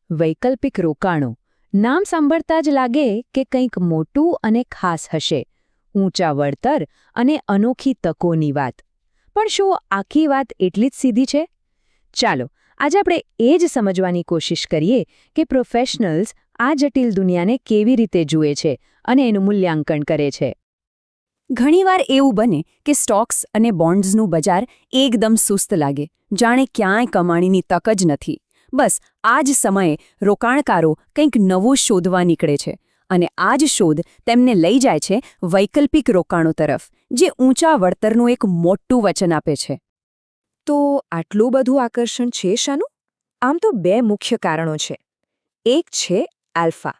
વૈકલ્પિક રોકાણો નામ સાંભળતા જ લાગે કે કંઈક મોટું અને ખાસ હશે, ઊંચા વળતર અને અનોખી તકોની વાત. પણ શું આખી વાત એટલી જ સીધી છે? ચાલો આજે આપણે એ જ સમજવાની કોશિશ કરીએ કે પ્રોફેશનલ્સ આ જટિલ દુનિયાને કેવી રીતે જુએ છે અને એનું મૂલ્યાંકન કરે છે. ઘણીવાર એવું બને કે સ્ટોક્સ અને બોન્ડ્સનું બજાર એકદમ સુસ્ત લાગે, જાણે ક્યાંય કમાણીની તક જ નથી. બસ આ જ સમયે રોકાણકારો કંઈક નવું શોધવા નીકળે છે અને આ જ શોધ તેમને લઈ જાય છે વૈકલ્પિક રોકાણો તરફ, જે ઊંચા વળતરનું એક મોટું વચન આપે છે. તો આટલું બધું આકર્ષણ છે શાનું? આમ તો બે મુખ્ય કારણો છે. એક છે આલ્ફા.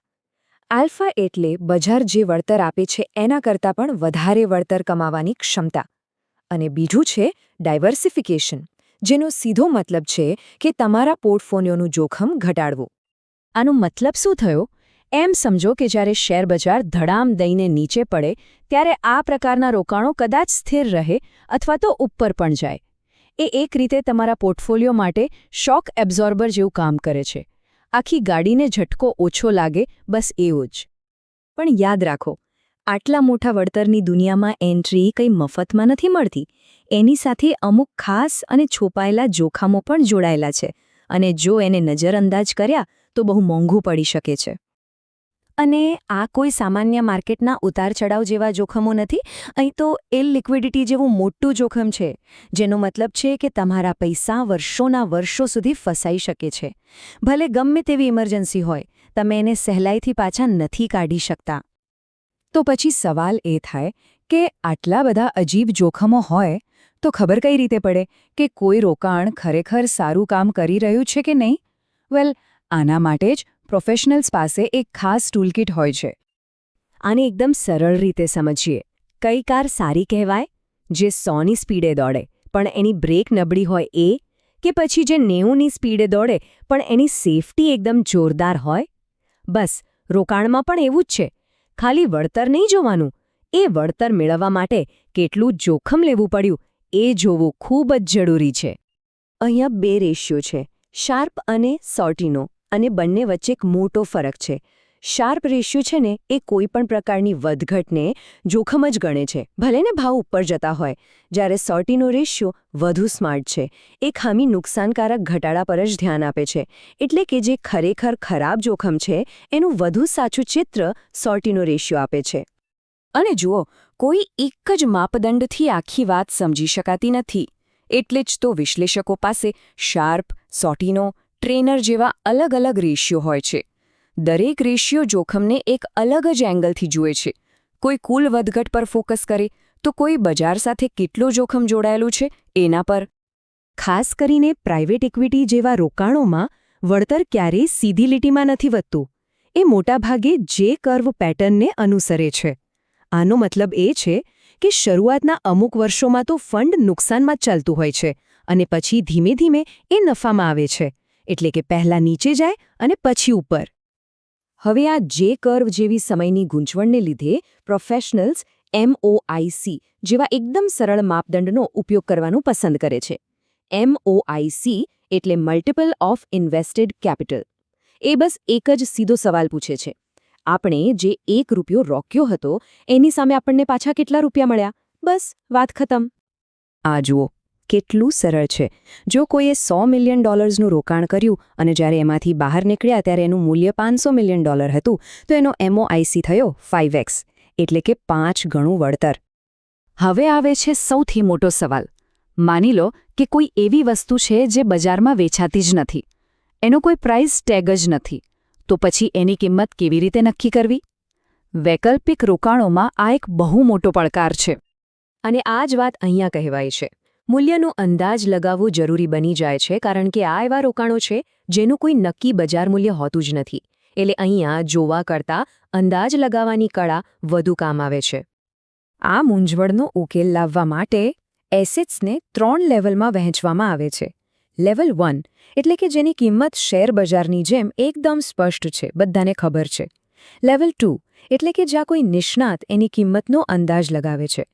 આલ્ફા એટલે બજાર જે વળતર આપે છે એના કરતાં પણ વધારે વળતર કમાવાની ક્ષમતા. અને બીજું છે ડાયવર્સિફિકેશન, જેનો સીધો મતલબ છે કે તમારા પોર્ટફોલિયોનું જોખમ ઘટાડવું. આનો મતલબ શું થયો? એમ સમજો કે જ્યારે શેરબજાર ધડામ દઈને નીચે પડે ત્યારે આ પ્રકારના રોકાણો કદાચ સ્થિર રહે અથવા તો ઉપર પણ જાય. એ એક રીતે તમારા પોર્ટફોલિયો માટે શોક એબ્ઝોર્બર જેવું કામ કરે છે. આખી ગાડીને ઝટકો ઓછો લાગે, બસ એવું જ. પણ યાદ રાખો, આટલા મોટા વળતરની દુનિયામાં એન્ટ્રી કંઈ મફતમાં નથી મળતી. એની સાથે અમુક ખાસ અને છુપાયેલા જોખમો પણ જોડાયેલા છે, અને જો એને નજરઅંદાજ કર્યા તો બહુ મોંઘું પડી શકે છે. અને આ કોઈ સામાન્ય માર્કેટના ઉતાર-ચઢાવ જેવા જોખમો નથી. અહીં તો ઇલિક્વિડિટી જેવું મોટું જોખમ છે, જેનો મતલબ છે કે તમારા પૈસા વર્ષોના વર્ષો સુધી ફસાઈ શકે છે. ભલે ગમે તેવી ઇમરજન્સી હોય, તમે એને સહેલાઈથી પાછા નથી કાઢી શકતા. તો પછી સવાલ એ થાય કે આટલા બધા અજીબ જોખમો હોય તો ખબર કઈ રીતે પડે કે કોઈ રોકાણ ખરેખર સારું કામ કરી રહ્યું છે કે નહીં? વેલ, આના માટે જ પ્રોફેશનલ્સ પાસે એક ખાસ ટૂલકિટ હોય છે. આને એકદમ સરળ રીતે સમજીએ. કઈ કાર સારી કહેવાય? જે 100ની સ્પીડે દોડે પણ એની બ્રેક નબળી હોય એ? કે પછી જે 90ની સ્પીડે દોડે પણ એની સેફટી એકદમ જોરદાર હોય? બસ, રોકાણમાં પણ એવું જ છે. ખાલી વળતર નહીં જોવાનું, એ વળતર મેળવવા માટે કેટલું જોખમ લેવું પડ્યું એ જોવું ખૂબ જ જરૂરી છે. અહીંયા બે રેશિયો છે, શાર્પ અને સોર્ટિનો, અને બંને વચ્ચે એક મોટો ફરક છે. શાર્પ રેશિયો છે ને એ કોઈ પણ પ્રકારની વધઘટને જોખમ જ ગણે છે, ભલે ને ભાવ ઉપર જતા હોય. જ્યારે સોર્ટિનો રેશિયો વધુ સ્માર્ટ છે. એ ખામી નુકસાનકારક ઘટાડા પર જ ધ્યાન આપે છે. એટલે કે જે ખરેખર ખરાબ જોખમ છે એનું વધુ સાચું ચિત્ર સોર્ટિનો રેશિયો આપે છે. અને જુઓ, કોઈ એક જ માપદંડથી આખી વાત સમજી શકાતી નથી. એટલે જ તો વિશ્લેષકો પાસે શાર્પ, સોર્ટિનો, ટ્રેનર જેવા અલગ અલગ રેશિયો હોય છે. દરેક રેશિયો જોખમને એક અલગ જ એંગલથી જુએ છે. કોઈ કુલ વધઘટ પર ફોકસ કરે તો કોઈ બજાર સાથે કેટલું જોખમ જોડાયેલું છે એના પર. ખાસ કરીને પ્રાઇવેટ ઇક્વિટી જેવા રોકાણોમાં વળતર ક્યારેય સીધી લીટીમાં નથી વધતું. એ મોટાભાગે જે કર્વ પેટર્નને અનુસરે છે. આનો મતલબ એ છે કે શરૂઆતના અમુક વર્ષોમાં તો ફંડ નુકસાનમાં જ ચાલતું હોય છે અને પછી ધીમે ધીમે એ નફામાં આવે છે. એટલે કે પહેલા નીચે જાય અને પછી ઉપર. હવે આ જે કર્વ જેવી સમયની ગૂંચવણને લીધે પ્રોફેશનલ્સ MOIC જેવા એકદમ સરળ માપદંડનો ઉપયોગ કરવાનું પસંદ કરે છે. MOIC એટલે મલ્ટિપલ ઓફ ઇન્વેસ્ટેડ કેપિટલ. એ બસ એક જ સીધો સવાલ પૂછે છે. આપણે જે ₹1 રોક્યો હતો એની સામે આપણને પાછા કેટલા રૂપિયા મળ્યા? બસ, વાત ખતમ. આ જુઓ, કેટલું સરળ છે. જો કોઈએ $100 મિલિયન નું રોકાણ કર્યું અને જ્યારે એમાંથી બહાર નીકળ્યા ત્યારે એનું મૂલ્ય $500 મિલિયન હતું, તો એનો MOIC થયો 5x, એટલે કે 5 ગણું વળતર. હવે આવે છે સૌથી મોટો સવાલ. માની લો કે કોઈ એવી વસ્તુ છે જે બજારમાં વેચાતી જ નથી. એનો કોઈ પ્રાઇસ ટેગ જ નથી. તો પછી એની કિંમત કેવી રીતે નક્કી કરવી? વૈકલ્પિક રોકાણોમાં આ એક બહુ મોટો પડકાર છે. અને આ જ વાત અહીંયા કહેવાય છે. મૂલ્યનો અંદાજ લગાવવો જરૂરી બની જાય છે, કારણ કે આ એવા રોકાણો છે જેનું કોઈ નક્કી બજાર મૂલ્ય હોતું જ નથી. એટલે અહીંયા જોવા કરતાં અંદાજ લગાવવાની કળા વધુ કામ આવે છે. આ મૂંઝવણનો ઉકેલ લાવવા માટે એસેટ્સને 3 લેવલમાં વહેંચવામાં આવે છે. લેવલ 1 એટલે કે જેની કિંમત શેર બજારની જેમ એકદમ સ્પષ્ટ છે, બધાને ખબર છે. લેવલ 2 એટલે કે જ્યાં કોઈ નિષ્ણાત એની કિંમતનો અંદાજ લગાવે છે.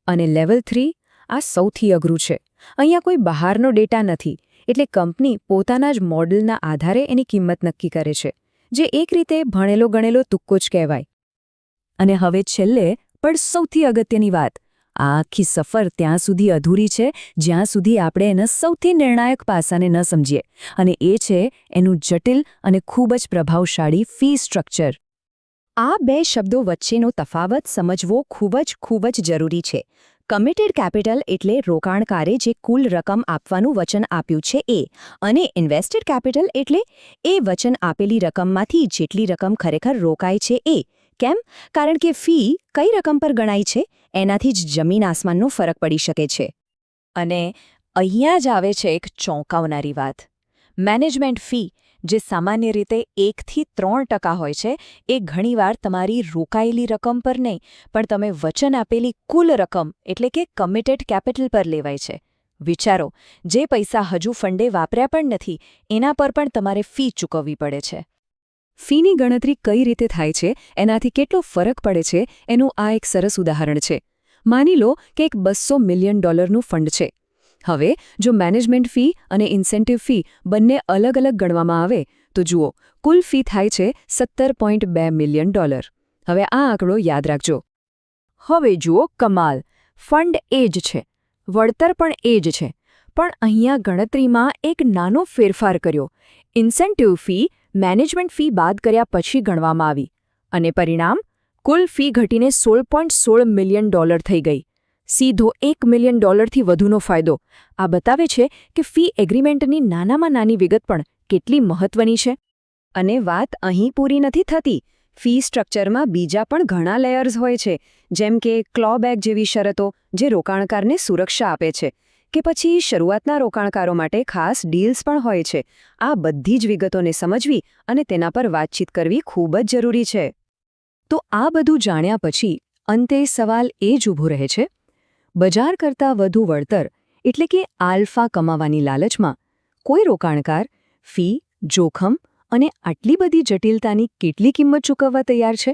અને લેવલ 3 આ સૌથી અઘરું છે. અહીંયા કોઈ બહારનો ડેટા નથી. એટલે કંપની પોતાના જ મોડલના આધારે એની કિંમત નક્કી કરે છે, જે એક રીતે ભણેલો ગણેલો તુક્કો જ કહેવાય. અને હવે છેલ્લે પણ સૌથી અગત્યની વાત, આ આખી સફર ત્યાં સુધી અધૂરી છે જ્યાં સુધી આપણે એના સૌથી નિર્ણાયક પાસાને ન સમજીએ, અને એ છે એનું જટિલ અને ખૂબ જ પ્રભાવશાળી ફી સ્ટ્રક્ચર. આ બે શબ્દો વચ્ચેનો તફાવત સમજવો ખૂબ જ જરૂરી છે. કમિટેડ કેપિટલ એટલે રોકાણકારે જે કુલ રકમ આપવાનું વચન આપ્યું છે એ, અને ઇન્વેસ્ટેડ કેપિટલ એટલે એ વચન આપેલી રકમમાંથી જેટલી રકમ ખરેખર રોકાય છે એ. કેમ? કારણ કે ફી કઈ રકમ પર ગણાય છે એનાથી જ જમીન આસમાનનો ફરક પડી શકે છે. અને અહીંયા જ આવે છે એક ચોંકાવનારી વાત. મેનેજમેન્ટ ફી, જે સામાન્ય રીતે 1થી 3% હોય છે, એ ઘણીવાર તમારી રોકાયેલી રકમ પર નહીં, પણ તમે વચન આપેલી કુલ રકમ એટલે કે કમિટેડ કેપિટલ પર લેવાય છે. વિચારો, જે પૈસા હજુ ફંડે વાપર્યા પણ નથી એના પર પણ તમારે ફી ચૂકવવી પડે છે. ફીની ગણતરી કઈ રીતે થાય છે, એનાથી કેટલો ફરક પડે છે, એનું આ એક સરસ ઉદાહરણ છે. માની લો કે એક $200 મિલિયન ફંડ છે. હવે જો મેનેજમેન્ટ ફી અને ઇન્સેન્ટિવ ફી બંને અલગ અલગ ગણવામાં આવે તો જુઓ, કુલ ફી થાય છે $17.2 મિલિયન. હવે આ આંકડો યાદ રાખજો. હવે જુઓ કમાલ, ફંડ એ જ છે, વળતર પણ એ જ છે, પણ અહીંયા ગણતરીમાં એક નાનો ફેરફાર કર્યો. ઇન્સેન્ટિવ ફી મેનેજમેન્ટ ફી બાદ કર્યા પછી ગણવામાં આવી, અને પરિણામ કુલ ફી ઘટીને $16.16 મિલિયન થઈ ગઈ. સીધો $1 મિલિયન થી વધુનો ફાયદો. આ બતાવે છે કે ફી એગ્રીમેન્ટની નાનામાં નાની વિગત પણ કેટલી મહત્વની છે. અને વાત અહીં પૂરી નથી થતી. ફી સ્ટ્રક્ચરમાં બીજા પણ ઘણા લેયર્સ હોય છે, જેમ કે ક્લોબેક જેવી શરતો જે રોકાણકારને સુરક્ષા આપે છે, કે પછી શરૂઆતના રોકાણકારો માટે ખાસ ડીલ્સ પણ હોય છે. આ બધી જ વિગતોને સમજવી અને તેના પર વાતચીત કરવી ખૂબ જ જરૂરી છે. તો આ બધું જાણ્યા પછી અંતે સવાલ એ જ ઊભો રહે છે, બજાર કરતાં વધુ વળતર એટલે કે આલ્ફા કમાવાની લાલચમાં કોઈ રોકાણકાર ફી, જોખમ અને આટલી બધી જટિલતાની કેટલી કિંમત ચૂકવવા તૈયાર છે?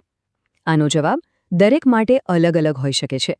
આનો જવાબ દરેક માટે અલગ અલગ હોઈ શકે છે.